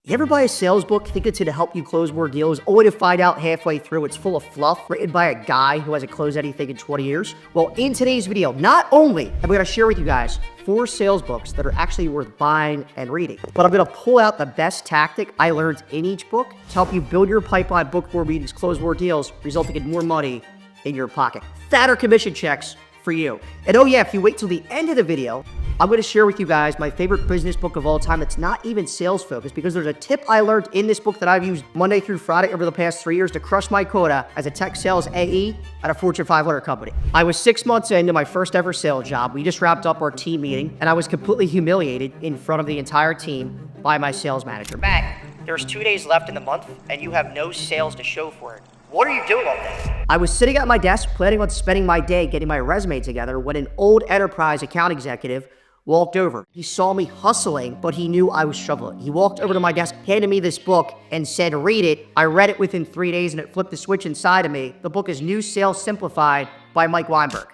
You ever buy a sales book, think it's gonna help you close more deals, only to find out halfway through it's full of fluff written by a guy who hasn't closed anything in 20 years? Well, in today's video, not only am I gonna share with you guys 4 sales books that are actually worth buying and reading, but I'm gonna pull out the best tactic I learned in each book to help you build your pipeline, book more meetings, close more deals, resulting in more money in your pocket. Fatter commission checks for you. And oh yeah, if you wait till the end of the video, I'm going to share with you guys my favorite business book of all time that's not even sales focused, because there's a tip I learned in this book that I've used Monday through Friday over the past 3 years to crush my quota as a tech sales AE at a Fortune 500 company. I was 6 months into my first ever sales job. We just wrapped up our team meeting and I was completely humiliated in front of the entire team by my sales manager. Matt, there's 2 days left in the month and you have no sales to show for it. What are you doing all day? I was sitting at my desk planning on spending my day getting my resume together when an old enterprise account executive walked over. He saw me hustling, but he knew I was struggling. He walked over to my desk, handed me this book, and said, read it. I read it within 3 days, and it flipped the switch inside of me. The book is New Sales Simplified by Mike Weinberg.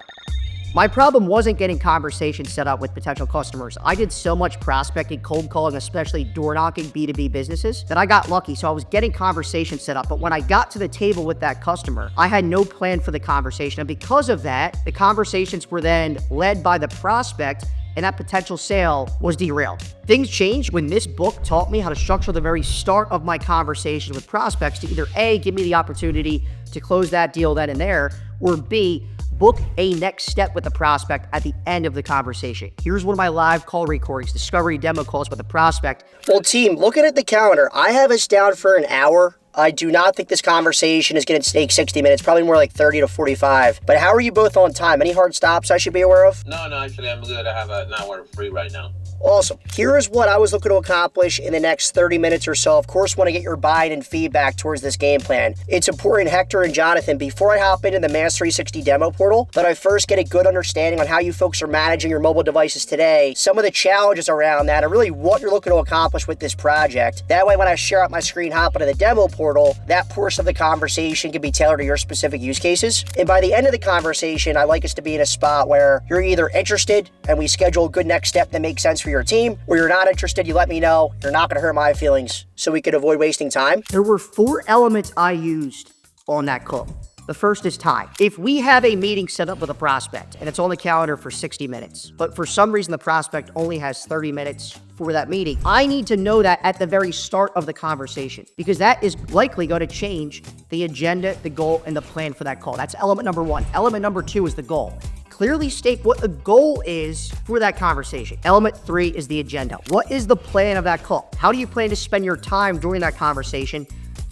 My problem wasn't getting conversations set up with potential customers. I did so much prospecting, cold calling, especially door knocking B2B businesses, that I got lucky. So I was getting conversations set up. But when I got to the table with that customer, I had no plan for the conversation. And because of that, the conversations were then led by the prospect, and that potential sale was derailed. Things changed when this book taught me how to structure the very start of my conversation with prospects to either A, give me the opportunity to close that deal then and there, or B, book a next step with the prospect at the end of the conversation. Here's one of my live call recordings, discovery demo calls with the prospect. Well, team, looking at the calendar, I have us down for an hour. I do not think this conversation is going to take 60 minutes, probably more like 30 to 45. But how are you both on time? Any hard stops I should be aware of? No, actually, I'm good. I have an hour free right now. Awesome. Here is what I was looking to accomplish in the next 30 minutes or so. Of course, want to get your buy-in and feedback towards this game plan. It's important, Hector and Jonathan, before I hop into the Mass 360 demo portal, that I first get a good understanding on how you folks are managing your mobile devices today, some of the challenges around that, and really what you're looking to accomplish with this project. That way, when I share out my screen, hop into the demo portal, that portion of the conversation can be tailored to your specific use cases. And by the end of the conversation, I like us to be in a spot where you're either interested and we schedule a good next step that makes sense for your team, or you're not interested, you let me know. You're not going to hurt my feelings so we could avoid wasting time. There were 4 elements I used on that call. The first is time. If we have a meeting set up with a prospect and it's on the calendar for 60 minutes, but for some reason the prospect only has 30 minutes for that meeting, I need to know that at the very start of the conversation, because that is likely going to change the agenda, the goal, and the plan for that call. That's element number 1. Element number 2 is the goal. Clearly state what the goal is for that conversation. Element 3 is the agenda. What is the plan of that call? How do you plan to spend your time during that conversation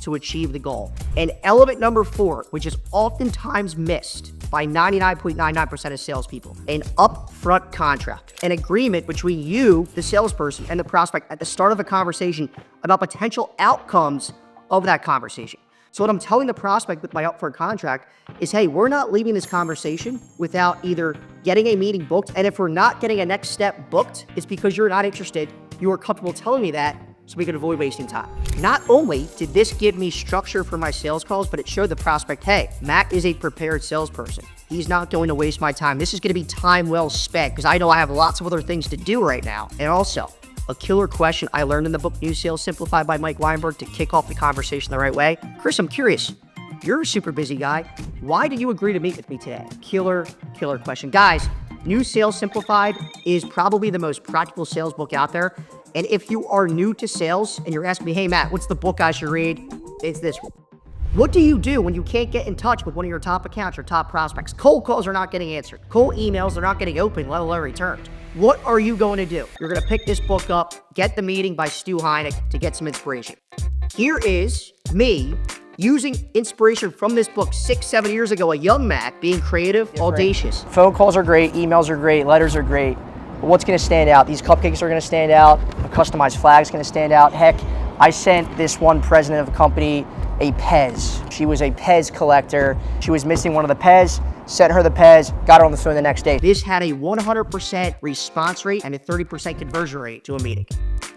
to achieve the goal? And element number 4, which is oftentimes missed by 99.99% of salespeople, an upfront contract, an agreement between you, the salesperson, and the prospect at the start of a conversation about potential outcomes of that conversation. So what I'm telling the prospect with my upfront contract is, hey, we're not leaving this conversation without either getting a meeting booked, and if we're not getting a next step booked, it's because you're not interested. You are comfortable telling me that so we can avoid wasting time. Not only did this give me structure for my sales calls, but it showed the prospect, hey, Matt is a prepared salesperson. He's not going to waste my time. This is going to be time well spent because I know I have lots of other things to do right now. And also, a killer question I learned in the book New Sales Simplified by Mike Weinberg to kick off the conversation the right way. Chris, I'm curious. You're a super busy guy. Why did you agree to meet with me today? Killer question. Guys, New Sales Simplified is probably the most practical sales book out there. And if you are new to sales and you're asking me, hey, Matt, what's the book I should read? It's this one. What do you do when you can't get in touch with one of your top accounts or top prospects? Cold calls are not getting answered. Cold emails are not getting opened, let alone returned. What are you going to do? You're going to pick this book up, Get the Meeting by Stu Heinecke to get some inspiration. Here is me using inspiration from this book 6-7 years ago, a young Matt being creative, audacious. Phone calls are great, emails are great, letters are great. But what's going to stand out? These cupcakes are going to stand out. A customized flag is going to stand out. Heck, I sent this one president of a company a Pez. She was a Pez collector. She was missing one of the Pez. Sent her the Pez, got her on the phone the next day. This had a 100% response rate and a 30% conversion rate to a meeting.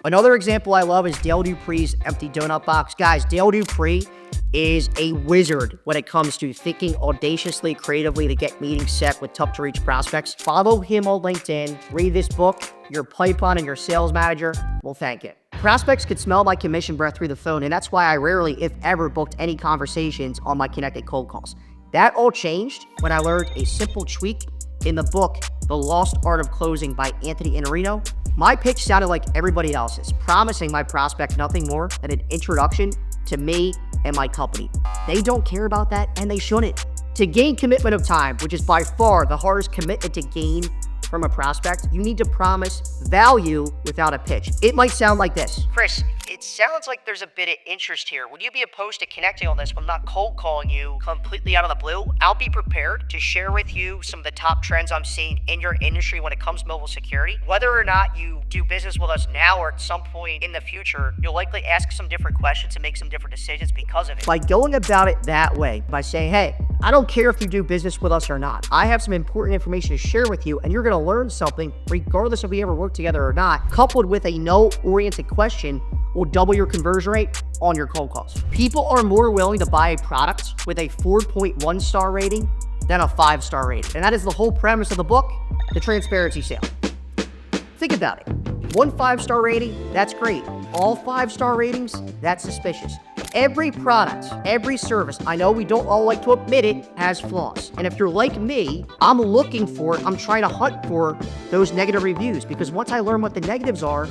Another example I love is Dale Dupree's Empty Donut Box. Guys, Dale Dupree is a wizard when it comes to thinking audaciously, creatively to get meetings set with tough to reach prospects. Follow him on LinkedIn, read this book. Your pipeline and your sales manager will thank it. prospects could smell my commission breath through the phone, and that's why I rarely, if ever, booked any conversations on my connected cold calls. That all changed when I learned a simple tweak in the book, The Lost Art of Closing by Anthony Iannarino. My pitch sounded like everybody else's, promising my prospect nothing more than an introduction to me and my company. They don't care about that, and they shouldn't. To gain commitment of time, which is by far the hardest commitment to gain from a prospect, you need to promise value without a pitch. It might sound like this. Chris, it sounds like there's a bit of interest here. Would you be opposed to connecting on this when I'm not cold calling you completely out of the blue? I'll be prepared to share with you some of the top trends I'm seeing in your industry when it comes to mobile security. Whether or not you do business with us now or at some point in the future, you'll likely ask some different questions and make some different decisions because of it. By going about it that way, by saying, hey, I don't care if you do business with us or not. I have some important information to share with you, and you're going to learn something regardless if we ever work together or not, coupled with a no-oriented question will double your conversion rate on your cold calls. People are more willing to buy a product with a 4.1 star rating than a 5-star rating. And that is the whole premise of the book, The Transparency Sale. Think about it. 1 5-star rating, that's great. All 5-star ratings, that's suspicious. Every product, every service, I know we don't all like to admit it, has flaws. And if you're like me, I'm looking for it. I'm trying to hunt for those negative reviews because once I learn what the negatives are,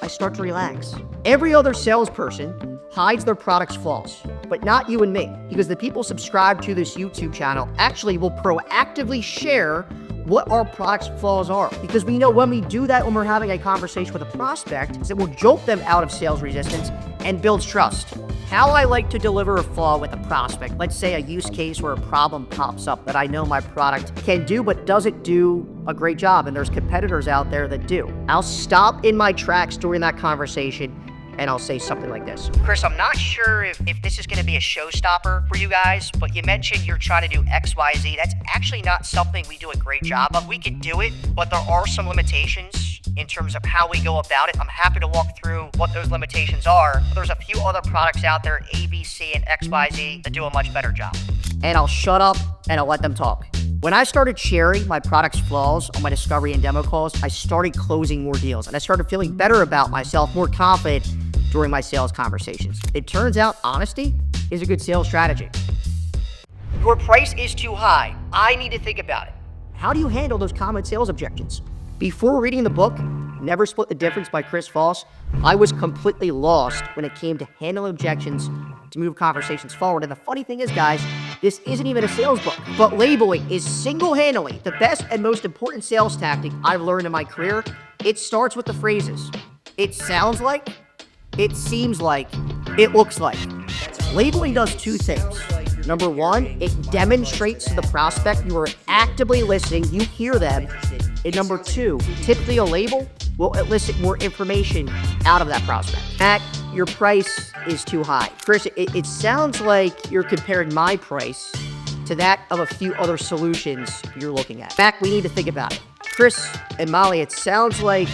I start to relax. Every other salesperson hides their product's flaws, but not you and me, because the people subscribed to this YouTube channel actually will proactively share what our product's flaws are. Because we know when we do that, when we're having a conversation with a prospect, it will jolt them out of sales resistance and builds trust. How I like to deliver a flaw with a prospect, let's say a use case where a problem pops up that I know my product can do but doesn't do a great job, and there's competitors out there that do. I'll stop in my tracks during that conversation and I'll say something like this. Chris, I'm not sure if this is gonna be a showstopper for you guys, but you mentioned you're trying to do X, Y, Z. That's actually not something we do a great job of. We can do it, but there are some limitations in terms of how we go about it. I'm happy to walk through what those limitations are. But there's a few other products out there, A, B, C, and X, Y, Z, that do a much better job. And I'll shut up and I'll let them talk. When I started sharing my product's flaws on my discovery and demo calls, I started closing more deals and I started feeling better about myself, more confident during my sales conversations. It turns out honesty is a good sales strategy. Your price is too high. I need to think about it. How do you handle those common sales objections? Before reading the book, Never Split the Difference by Chris Voss, I was completely lost when it came to handling objections to move conversations forward. And the funny thing is, guys, this isn't even a sales book, but labeling is single-handedly the best and most important sales tactic I've learned in my career. It starts with the phrases. It sounds like, it seems like, it looks like. Labeling does two things. Number one, it demonstrates to the prospect you are actively listening, you hear them. And number two, typically a label will elicit more information out of that prospect. Matt, your price is too high. Chris, it sounds like you're comparing my price to that of a few other solutions you're looking at. Matt, we need to think about it. Chris and Molly, it sounds like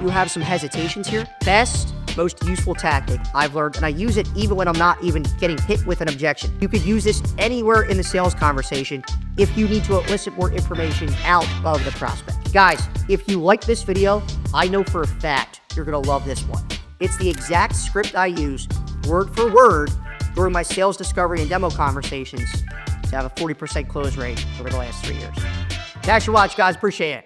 you have some hesitations here. Best, most useful tactic I've learned, and I use it even when I'm not even getting hit with an objection. You could use this anywhere in the sales conversation if you need to elicit more information out of the prospect. Guys, if you like this video, I know for a fact you're gonna love this one. It's the exact script I use, word for word, during my sales discovery and demo conversations to have a 40% close rate over the last 3 years. Thanks for watching, guys. Appreciate it.